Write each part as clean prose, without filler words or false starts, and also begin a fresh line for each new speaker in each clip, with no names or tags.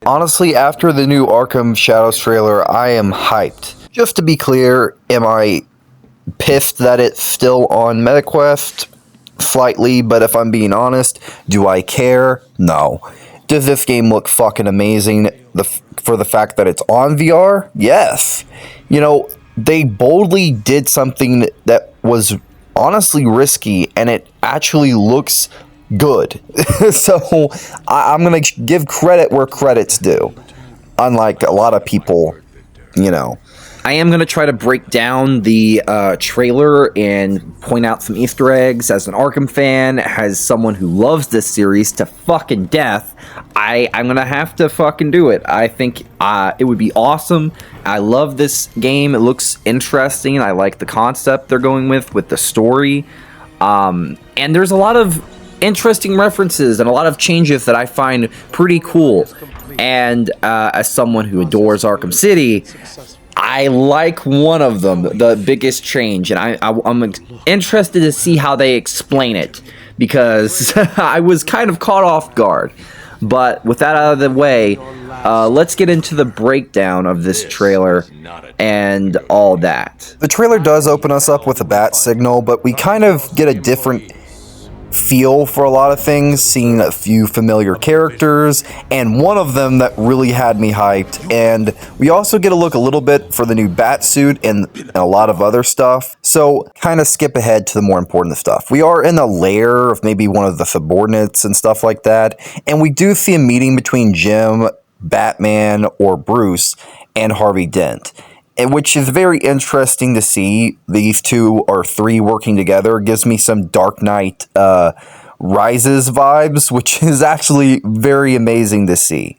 Honestly, after the new Arkham Shadows trailer, I am hyped. Just to be clear, am I pissed that it's still on MetaQuest? Slightly, but if I'm being honest, do I care? No. Does this game look fucking amazing for the fact that it's on VR? Yes. You know, they boldly did something that was honestly risky, and it actually looks good. So I'm going to give credit where credit's due. Unlike a lot of people, you know.
I am going to try to break down the trailer and point out some Easter eggs. As an Arkham fan, as someone who loves this series to fucking death, I'm going to have to fucking do it. I think it would be awesome. I love this game. It looks interesting. I like the concept they're going with the story. And there's a lot of interesting references and a lot of changes that I find pretty cool. And as someone who adores Arkham City, I like one of them, the biggest change, and I'm interested to see how they explain it, because I was kind of caught off guard. But with that out of the way, let's get into the breakdown of this trailer and all that.
The trailer does open us up with a bat signal, but we kind of get a different feel for a lot of things, seeing a few familiar characters, and one of them that really had me hyped. And we also get a look a little bit for the new bat suit and a lot of other stuff. So kind of skip ahead to the more important stuff. We are in a lair of maybe one of the subordinates and stuff like that, and we do see a meeting between Jim, Batman, or Bruce, and Harvey Dent, and which is very interesting to see these two or three working together. It gives me some Dark Knight Rises vibes, which is actually very amazing to see.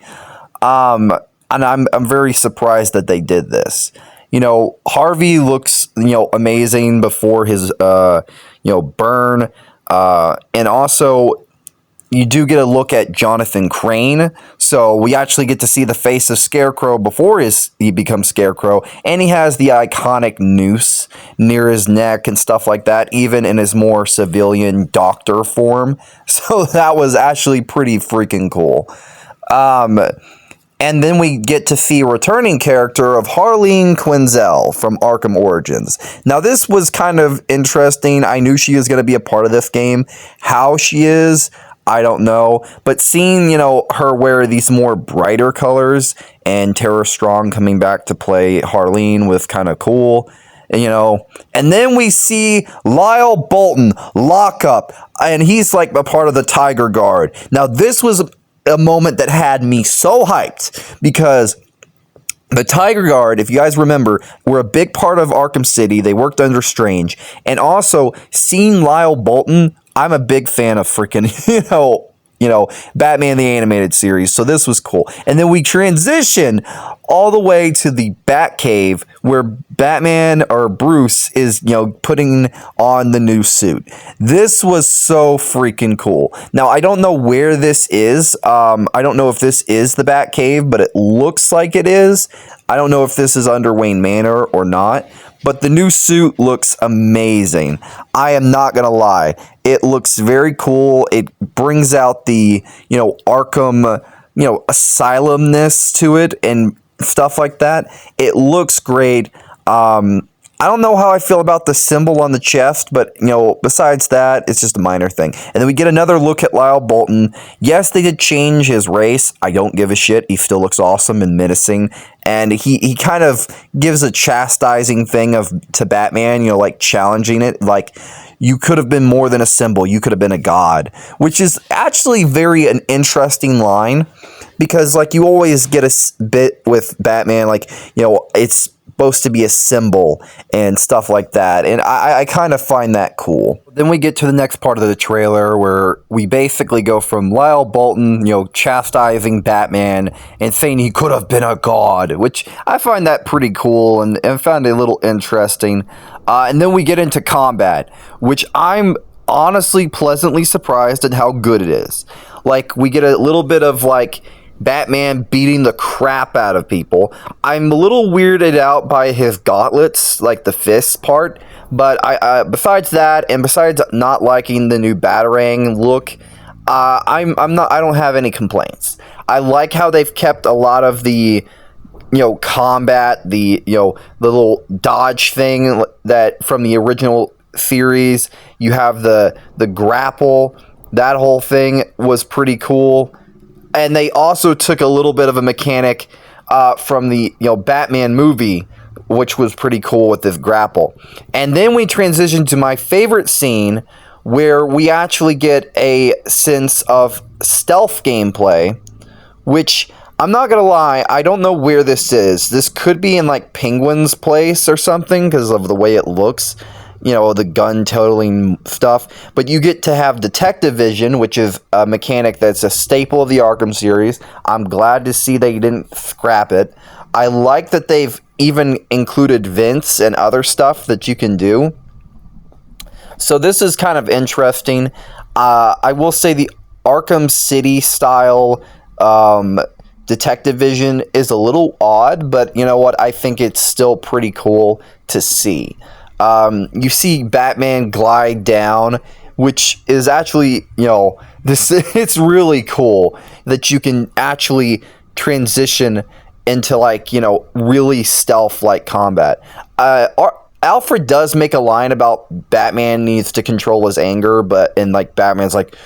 And I'm very surprised that they did this. You know, Harvey looks, amazing before his, burn. And also, you do get a look at Jonathan Crane, so we actually get to see the face of Scarecrow before he becomes Scarecrow, and he has the iconic noose near his neck and stuff like that, even in his more civilian doctor form. So that was actually pretty freaking cool. And then we get to see a returning character of Harleen Quinzel from Arkham Origins. Now, this was kind of interesting. I knew she was going to be a part of this game. How she is, I don't know, but seeing, her wear these more brighter colors and Tara Strong coming back to play Harleen was kind of cool, and then we see Lyle Bolton lock up, and he's like a part of the Tiger Guard. Now, this was a moment that had me so hyped, because the Tiger Guard, if you guys remember, were a big part of Arkham City. They worked under Strange, and also seeing Lyle Bolton, I'm a big fan of freaking, Batman the Animated Series, so this was cool. And then we transition all the way to the Batcave, where Batman or Bruce is, putting on the new suit. This was so freaking cool. Now, I don't know where this is. I don't know if this is the Batcave, but it looks like it is. I don't know if this is under Wayne Manor or not, but the new suit looks amazing. I am not going to lie. It looks very cool. It brings out the, Arkham, asylumness to it and stuff like that. It looks great. I don't know how I feel about the symbol on the chest, but, besides that, it's just a minor thing. And then we get another look at Lyle Bolton. Yes, they did change his race. I don't give a shit. He still looks awesome and menacing. And he kind of gives a chastising thing to Batman, like challenging it. Like, you could have been more than a symbol. You could have been a god, which is actually an interesting line, because, like, you always get a bit with Batman, like, it's supposed to be a symbol and stuff like that, and I kind of find that cool. Then we get to the next part of the trailer, where we basically go from Lyle Bolton, chastising Batman and saying he could have been a god, which I find that pretty cool and found a little interesting. And then we get into combat, which I'm honestly pleasantly surprised at how good it is. Like, we get a little bit of, like, Batman beating the crap out of people. I'm a little weirded out by his gauntlets, like the fist part, but besides that, and besides not liking the new Batarang look, I don't have any complaints. I like how they've kept a lot of the combat, the the little dodge thing that from the original series. You have the grapple. That whole thing was pretty cool. And they also took a little bit of a mechanic from the Batman movie, which was pretty cool with this grapple. And then we transition to my favorite scene, where we actually get a sense of stealth gameplay, which I'm not gonna lie, I don't know where this is. This could be in like Penguin's place or something because of the way it looks. The gun totaling stuff. But you get to have detective vision, which is a mechanic that's a staple of the Arkham series. I'm glad to see they didn't scrap it. I like that they've even included vents and other stuff that you can do. So this is kind of interesting. I will say the Arkham City style detective vision is a little odd, but you know what? I think it's still pretty cool to see. You see Batman glide down, which is actually, this it's really cool that you can actually transition into like, really stealth-like combat. Alfred does make a line about Batman needs to control his anger, and like Batman's like,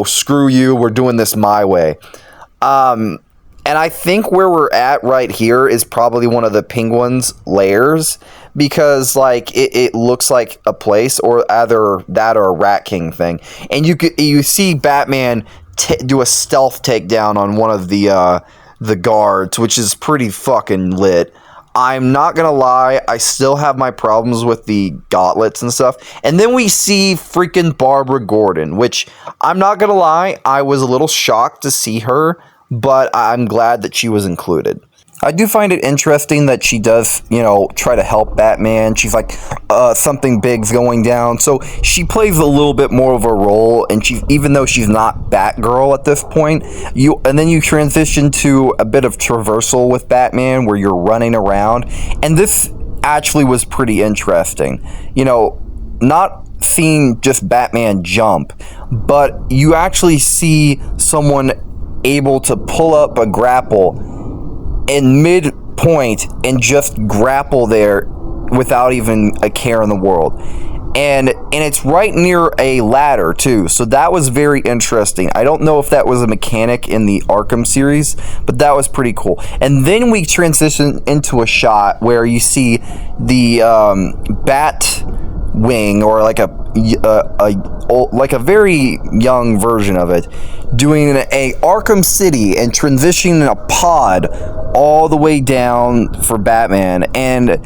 screw you, we're doing this my way. And I think where we're at right here is probably one of the Penguin's lairs, because like it looks like a place, or either that or a Rat King thing. And you see Batman do a stealth takedown on one of the guards, which is pretty fucking lit. I'm not gonna lie, I still have my problems with the gauntlets and stuff. And then we see freaking Barbara Gordon, which I'm not gonna lie, I was a little shocked to see her, but I'm glad that she was included. I do find it interesting that she does, try to help Batman. She's like, something big's going down. So she plays a little bit more of a role, and even though she's not Batgirl at this point, and then you transition to a bit of traversal with Batman where you're running around. And this actually was pretty interesting. Not seeing just Batman jump, but you actually see someone able to pull up a grapple in midpoint and just grapple there without even a care in the world. And it's right near a ladder too, so that was very interesting. I don't know if that was a mechanic in the Arkham series, but that was pretty cool. And then we transition into a shot where you see the bat wing, or like a very young version of it, doing a Arkham City and transitioning a pod all the way down for Batman. And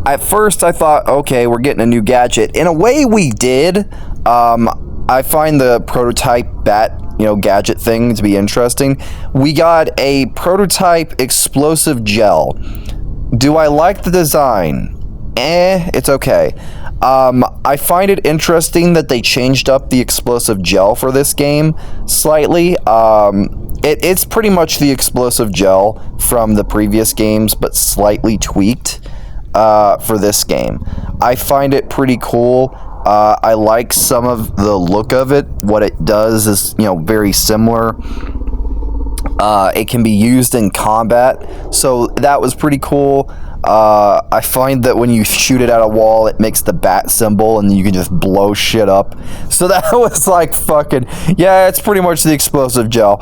at first I thought, okay, we're getting a new gadget. In a way we did. I find the prototype bat gadget thing to be interesting. We got a prototype explosive gel. Do I like the design? It's okay. I find it interesting that they changed up the explosive gel for this game slightly. It's pretty much the explosive gel from the previous games, but slightly tweaked for this game. I find it pretty cool. I like some of the look of it. What it does is, very similar. It can be used in combat, so that was pretty cool. I find that when you shoot it at a wall, it makes the bat symbol, and you can just blow shit up. So that was like fucking, yeah, it's pretty much the explosive gel.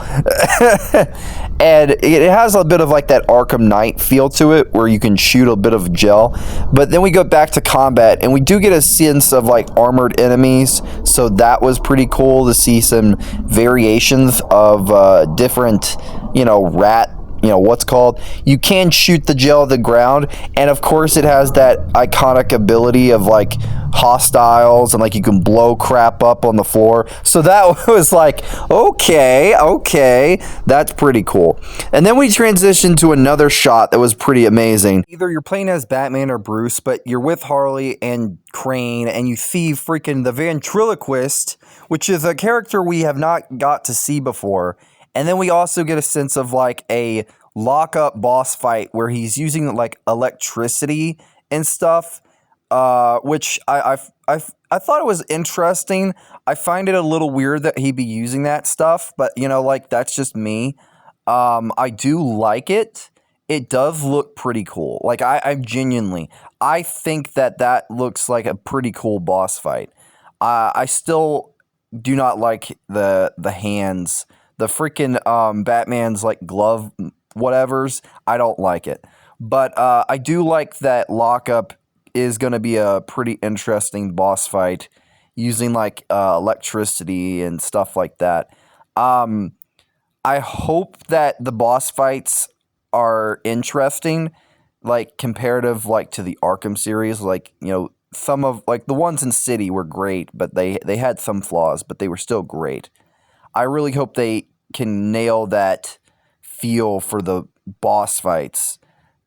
And it has a bit of like that Arkham Knight feel to it, where you can shoot a bit of gel. But then we go back to combat, and we do get a sense of like armored enemies. So that was pretty cool to see some variations of different, rat, what's called. You can shoot the gel at the ground, and of course it has that iconic ability of like hostiles, and like you can blow crap up on the floor. So that was like, okay, that's pretty cool. And then we transitioned to another shot that was pretty amazing. Either you're playing as Batman or Bruce, but you're with Harley and Crane, and you see freaking the ventriloquist, which is a character we have not got to see before. And then we also get a sense of like a lock-up boss fight where he's using like electricity and stuff, which I thought it was interesting. I find it a little weird that he'd be using that stuff, but like that's just me. I do like it. It does look pretty cool. Like I genuinely, I think that looks like a pretty cool boss fight. I still do not like the hands, the freaking Batman's like glove whatevers. I don't like it, but I do like that lockup is going to be a pretty interesting boss fight using like electricity and stuff like that. Um, I hope that the boss fights are interesting, like comparative, like to the Arkham series. Like some of like the ones in City were great, but they had some flaws, but they were still great. I really hope they can nail that feel for the boss fights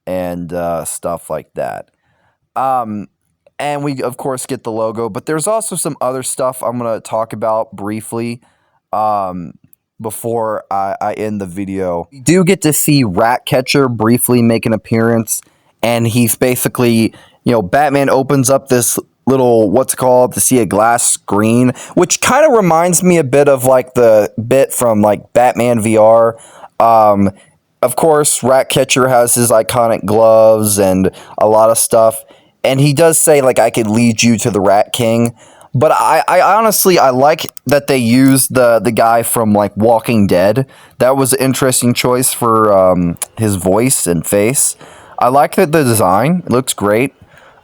and stuff like that. Um, and we of course get the logo, but there's also some other stuff I'm gonna talk about briefly. Um, Before I end the video. You do get to see Ratcatcher briefly make an appearance, and he's basically, Batman opens up this little, what's it called, to see a glass screen, which kind of reminds me a bit of like the bit from like Batman VR. Of course, Ratcatcher has his iconic gloves and a lot of stuff, and he does say like, I could lead you to the Rat King. But I honestly, I like that they used the guy from like Walking Dead. That was an interesting choice for his voice and face. I like that the design. It looks great.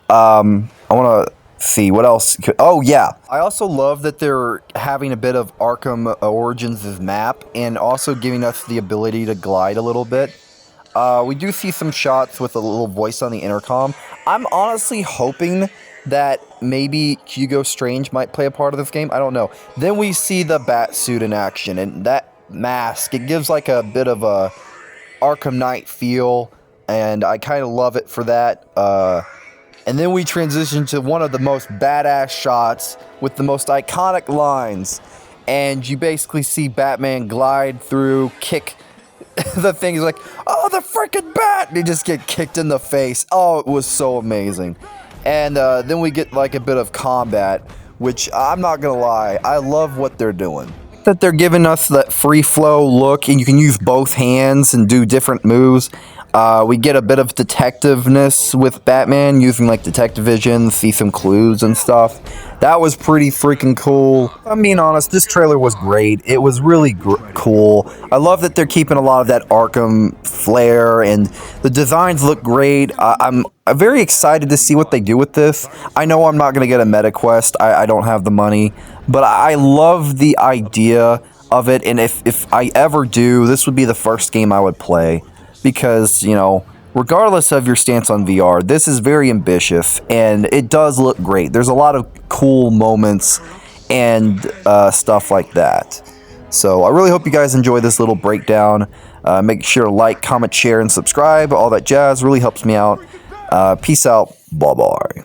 I want to see what else. Oh yeah, I also love that they're having a bit of Arkham Origins' map and also giving us the ability to glide a little bit. We do see some shots with a little voice on the intercom. I'm honestly hoping that maybe Hugo Strange might play a part of this game. I don't know. Then we see the bat suit in action, and that mask, it gives like a bit of a Arkham Knight feel, and I kind of love it for that. And then we transition to one of the most badass shots with the most iconic lines, and you basically see Batman glide through, kick the thing. He's like, oh, the freaking bat! And he just get kicked in the face. Oh, it was so amazing. And then we get like a bit of combat, which I'm not gonna lie, I love what they're doing. That they're giving us that free flow look, and you can use both hands and do different moves. We get a bit of detectiveness with Batman using like detective vision, see some clues and stuff. That was pretty freaking cool. I'm being honest, this trailer was great. It was really cool. I love that they're keeping a lot of that Arkham flair, and the designs look great. I'm very excited to see what they do with this. I know I'm not going to get a MetaQuest. I don't have the money. But I love the idea of it, and if I ever do, this would be the first game I would play. Because, regardless of your stance on VR, this is very ambitious, and it does look great. There's a lot of cool moments and stuff like that. So I really hope you guys enjoy this little breakdown. Make sure to like, comment, share, and subscribe. All that jazz really helps me out. Peace out. Bye-bye.